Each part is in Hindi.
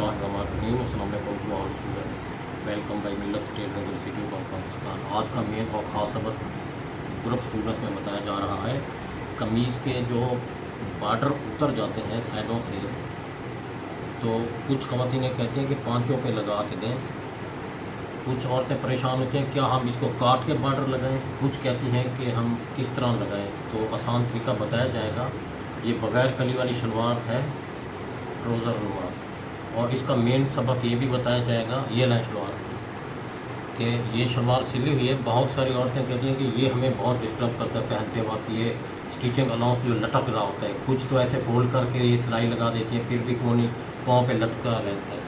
बिस्मिल्लाहिर्रहमानिर्रहीम। अस्सलाम वालेकुम to all students. Welcome by Millat trade institute of Pakistan. आज का मेन और ख़ास सबक ग्रुप स्टूडेंट्स में बताया जा रहा है कमीज़ के जो बॉर्डर उतर जाते हैं साइडों से, तो कुछ ख़वातीनें कहती हैं कि पाँचों पे लगा के दें, कुछ औरतें परेशान होती हैं क्या हम इसको काट के बॉर्डर लगाएं, कुछ कहती हैं कि हम किस तरह लगाएं। तो आसान तरीका बताया जाएगा। ये बग़ैर कली वाली शलवार है, ट्राउज़र नुमा, और इसका मेन सबक ये भी बताया जाएगा ये लाइन शलवार कि ये शलवार सिली हुई है। बहुत सारी औरतें कहती हैं कि ये हमें बहुत डिस्टर्ब करता है पहनते वक्त, ये स्टिचिंग अलाउंस जो लटक रहा होता है, कुछ तो ऐसे फोल्ड करके ये सिलाई लगा देती है, फिर भी कोनी पाँव पे लटका रहता है।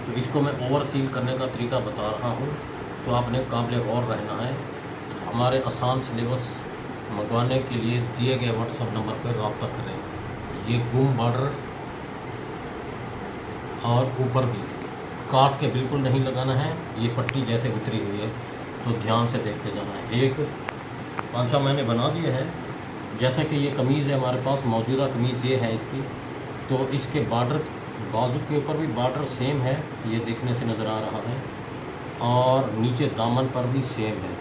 तो इसको मैं ओवर सील करने का तरीका बता रहा हूँ, तो आपने काबिल गौर रहना है। तो हमारे आसान सिलेबस मंगवाने के लिए दिए गए व्हाट्सएप नंबर पर रब्ता करें। ये गुम बॉर्डर और ऊपर भी काट के बिल्कुल नहीं लगाना है, ये पट्टी जैसे उतरी हुई है, तो ध्यान से देखते जाना है। एक पांचा मैंने बना दिया है। जैसे कि ये कमीज़ है हमारे पास, मौजूदा कमीज़ ये है इसकी, तो इसके बॉर्डर बाजू के ऊपर भी बॉर्डर सेम है, ये देखने से नज़र आ रहा है, और नीचे दामन पर भी सेम है।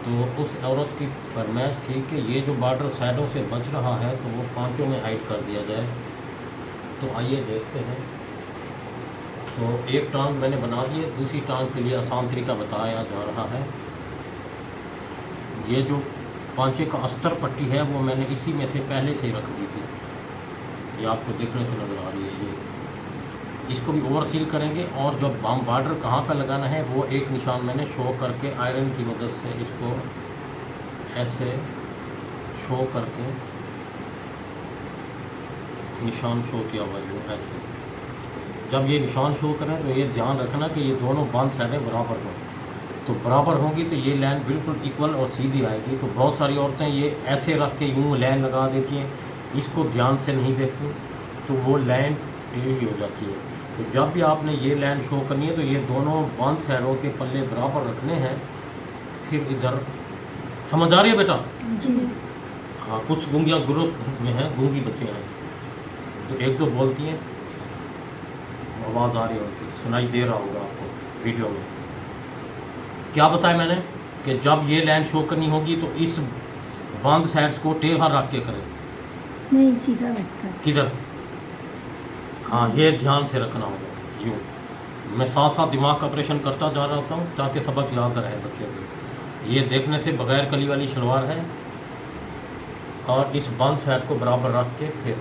तो उस औरत की फरमाइश थी कि ये जो बॉर्डर साइडों से बच रहा है तो वो पांचों में हाइड कर दिया जाए। तो आइए देखते हैं। तो एक टांग मैंने बना दी है, दूसरी टांग के लिए आसान तरीका बताया जा रहा है। ये जो पांचे का अस्तर पट्टी है वो मैंने इसी में से पहले से ही रख दी थी, ये आपको देखने से नज़र आ रही है। ये इसको भी ओवर सील करेंगे, और जो बॉर्डर कहाँ पर लगाना है वो एक निशान मैंने शो करके आयरन की मदद से इसको ऐसे शो करके निशान शो किया हुआ है ऐसे। जब ये निशान शो करें तो ये ध्यान रखना कि ये दोनों बंद साइडें बराबर हों, तो बराबर होंगी तो ये लाइन बिल्कुल इक्वल और सीधी आएगी। तो बहुत सारी औरतें ये ऐसे रख के यूँ लाइन लगा देती हैं, इसको ध्यान से नहीं देखती, तो वो लाइन टेढ़ी हो जाती है। तो जब भी आपने ये लाइन शो करनी है तो ये दोनों बंद साइडों के पल्ले बराबर रखने हैं। फिर इधर समझ आ रही है बेटा? जी हाँ, कुछ गूंगियाँ ग्रुप में हैं, गूंगी बच्चे हैं, तो एक दो बोलती हैं, आवाज़ आ रही होगी, सुनाई दे रहा होगा आपको वीडियो में। क्या बताया मैंने कि जब ये लाइन शो करनी होगी तो इस बंद साइड्स को टेढ़ा रख के करें, नहीं सीधा रखकर। किधर? हाँ, ये ध्यान से रखना होगा। यूँ मैं साथ साथ दिमाग का ऑपरेशन करता जा रहा हूँ ताकि सबक याद रहे बच्चों को। ये देखने से बगैर कली वाली शलवार है, और इस बंद साइड को बराबर रख के फिर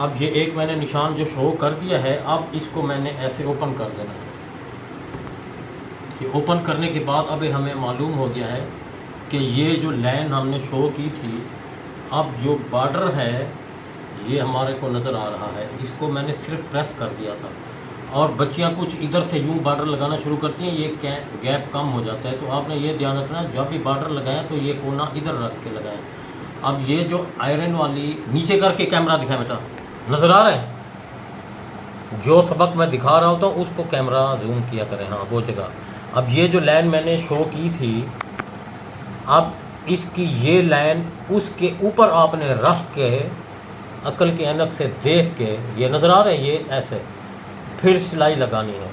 अब ये एक मैंने निशान जो शो कर दिया है, अब इसको मैंने ऐसे ओपन कर देना है। ये ओपन करने के बाद अब हमें मालूम हो गया है कि ये जो लाइन हमने शो की थी, अब जो बॉर्डर है ये हमारे को नज़र आ रहा है। इसको मैंने सिर्फ प्रेस कर दिया था, और बच्चियां कुछ इधर से यूँ बॉर्डर लगाना शुरू करती हैं, ये गैप कम हो जाता है। तो आपने ये ध्यान रखना है जब भी बॉर्डर लगाएं तो ये कोना इधर रख के लगाएं। अब ये जो आयरन वाली नीचे करके कैमरा दिखाएं बेटा, नज़र आ रहा है? जो सबक मैं दिखा रहा होता हूँ उसको कैमरा जूम किया करें, हाँ वो जगह। अब ये जो लाइन मैंने शो की थी, अब इसकी ये लाइन उसके ऊपर आपने रख के अकल के ऐनक से देख के, ये नज़र आ रहे हैं, ये ऐसे फिर सिलाई लगानी है।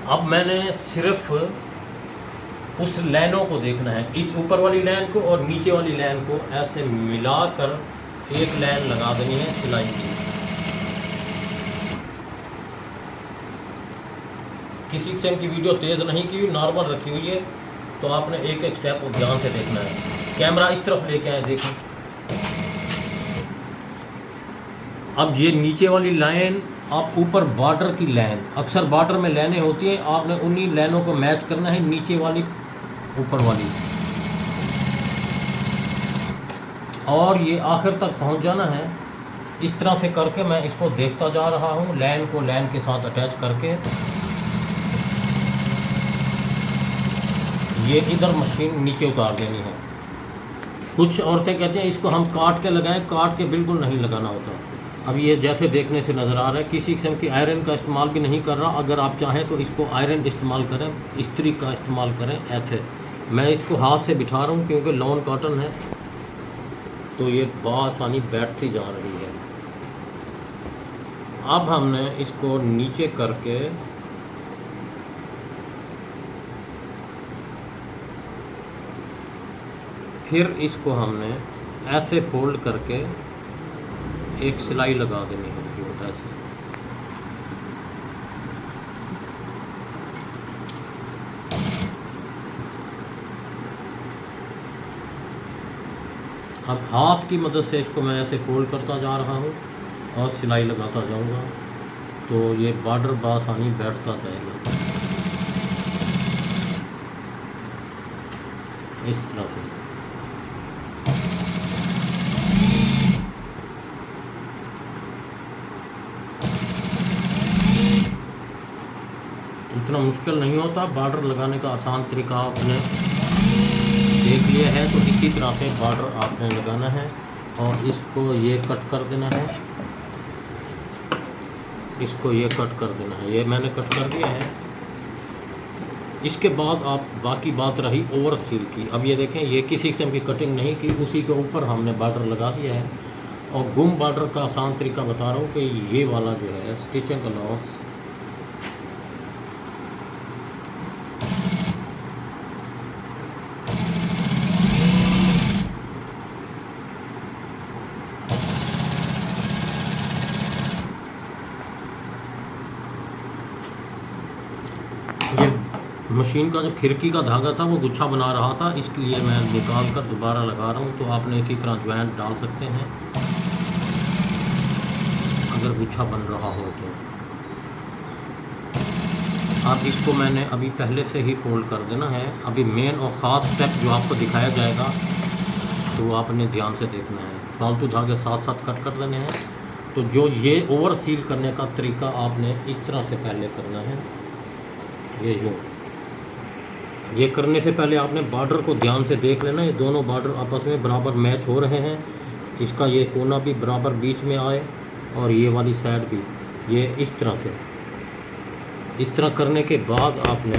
अब मैंने सिर्फ उस लाइनों को देखना है, इस ऊपर वाली लाइन को और नीचे वाली लाइन को ऐसे मिलाकर एक लाइन लगा देनी है सिलाई की। किसी किस्म की वीडियो तेज़ नहीं की, नॉर्मल रखी हुई है, तो आपने एक एक स्टेप को ध्यान से देखना है। कैमरा इस तरफ लेके आए, देखें। अब ये नीचे वाली लाइन, आप ऊपर बॉर्डर की लाइन, अक्सर बॉर्डर में लाइनें होती हैं, आपने उन्हीं लाइनों को मैच करना है, नीचे वाली ऊपर वाली, और ये आखिर तक पहुंच जाना है। इस तरह से करके मैं इसको देखता जा रहा हूँ, लाइन को लाइन के साथ अटैच करके। ये इधर मशीन नीचे उतार देनी है। कुछ औरतें कहती हैं इसको हम काट के लगाएं, काट के बिल्कुल नहीं लगाना होता। अब ये जैसे देखने से नज़र आ रहा है, किसी किस्म की आयरन का इस्तेमाल भी नहीं कर रहा। अगर आप चाहें तो इसको आयरन इस्तेमाल करें, इस्त्री का इस्तेमाल करें। ऐसे मैं इसको हाथ से बिठा रहा हूँ क्योंकि लॉन कॉटन है, तो ये बआसानी बैठती जा रही है। अब हमने इसको नीचे करके फिर इसको हमने ऐसे फोल्ड करके एक सिलाई लगा देनी है, जो ऐसे। अब हाथ की मदद से इसको मैं ऐसे फोल्ड करता जा रहा हूँ और सिलाई लगाता जाऊँगा, तो ये बॉर्डर बआसानी बैठता जाएगा इस तरह से। इतना मुश्किल नहीं होता, बॉर्डर लगाने का आसान तरीका आपने देख लिया है। तो इसी तरह से बॉर्डर आपने लगाना है और इसको ये कट कर देना है, इसको ये कट कर देना है। ये मैंने कट कर दिया है। इसके बाद आप बाकी बात रही ओवर सील की। अब ये देखें, ये किसी किस्म की कटिंग नहीं की, उसी के ऊपर हमने बॉर्डर लगा दिया है। और गुम बॉर्डर का आसान तरीका बता रहा हूँ कि ये वाला जो है स्टिचिंग अलाउंस, ये मशीन का जो फिरकी का धागा था वो गुच्छा बना रहा था, इसके लिए मैं निकाल कर दोबारा लगा रहा हूँ। तो आपने इसी तरह ज्वाइंट डाल सकते हैं अगर गुच्छा बन रहा हो तो। अब इसको मैंने अभी पहले से ही फोल्ड कर देना है। अभी मेन और ख़ास स्टेप जो आपको दिखाया जाएगा तो वो आपने ध्यान से देखना है। फालतू धागे साथ साथ कट कर देने हैं। तो जो ये ओवर सील करने का तरीका आपने इस तरह से पहले करना है। ये करने से पहले आपने बॉर्डर को ध्यान से देख लेना। ये दोनों बॉर्डर आपस में बराबर मैच हो रहे हैं, इसका ये कोना भी बराबर बीच में आए और ये वाली साइड भी, ये इस तरह से। इस तरह करने के बाद आपने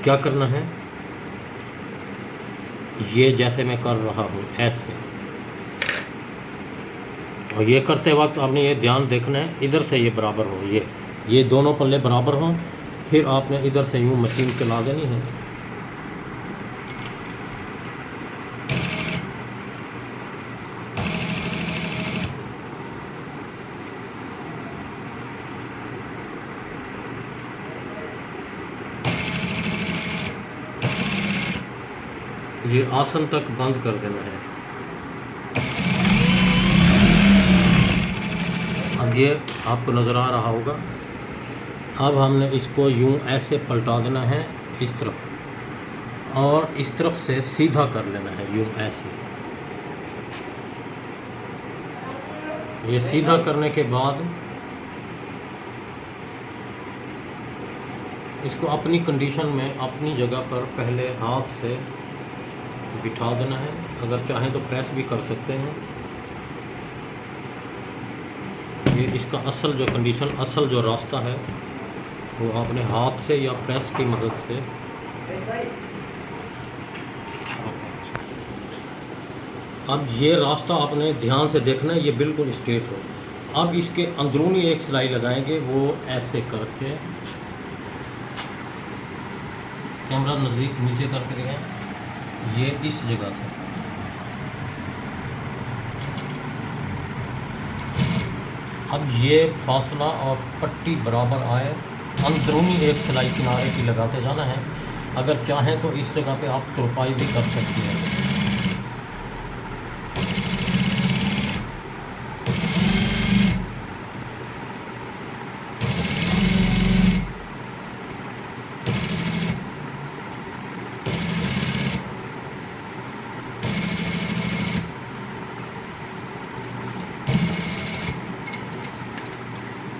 क्या करना है, ये जैसे मैं कर रहा हूँ ऐसे, और ये करते वक्त आपने ये ध्यान देखना है इधर से ये बराबर हो, ये दोनों पल्ले बराबर हों। फिर आपने इधर से यूँ मशीन चला देनी है। ये आसन तक बंद कर देना है। अब ये आपको नज़र आ रहा होगा। अब हमने इसको यूं ऐसे पलटा देना है इस तरफ, और इस तरफ से सीधा कर लेना है यूं ऐसे। ये सीधा करने के बाद इसको अपनी कंडीशन में अपनी जगह पर पहले हाथ से बिठा देना है। अगर चाहें तो प्रेस भी कर सकते हैं। ये इसका असल जो कंडीशन, असल जो रास्ता है वो आपने हाथ से या प्रेस की मदद से, अब ये रास्ता आपने ध्यान से देखना है, ये बिल्कुल स्ट्रेट हो। अब इसके अंदरूनी एक सिलाई लगाएंगे, वो ऐसे करके, कैमरा नज़दीक नीचे करके देखें, ये इस जगह से अब ये फासला और पट्टी बराबर आए, अंदरूनी एक सिलाई किनारे की लगाते जाना है। अगर चाहें तो इस जगह पे आप तुरपाई भी कर सकते हैं।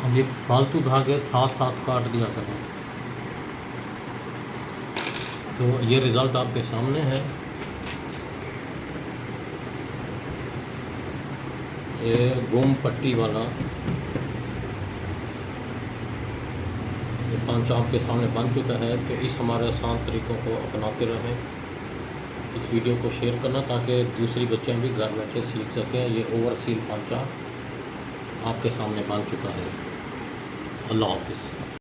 अब ये फालतू धागे साथ साथ काट दिया करें। तो ये रिज़ल्ट आपके सामने है। ये गोम पट्टी वाला ये पंच आपके सामने बन चुका है। तो इस हमारे आसान तरीक़ों को अपनाते रहें। इस वीडियो को शेयर करना ताकि दूसरी बच्चियाँ भी घर बैठे सीख सकें। ये ओवर सील पांचा आपके सामने बन चुका है। अल्लाह हाफिज़।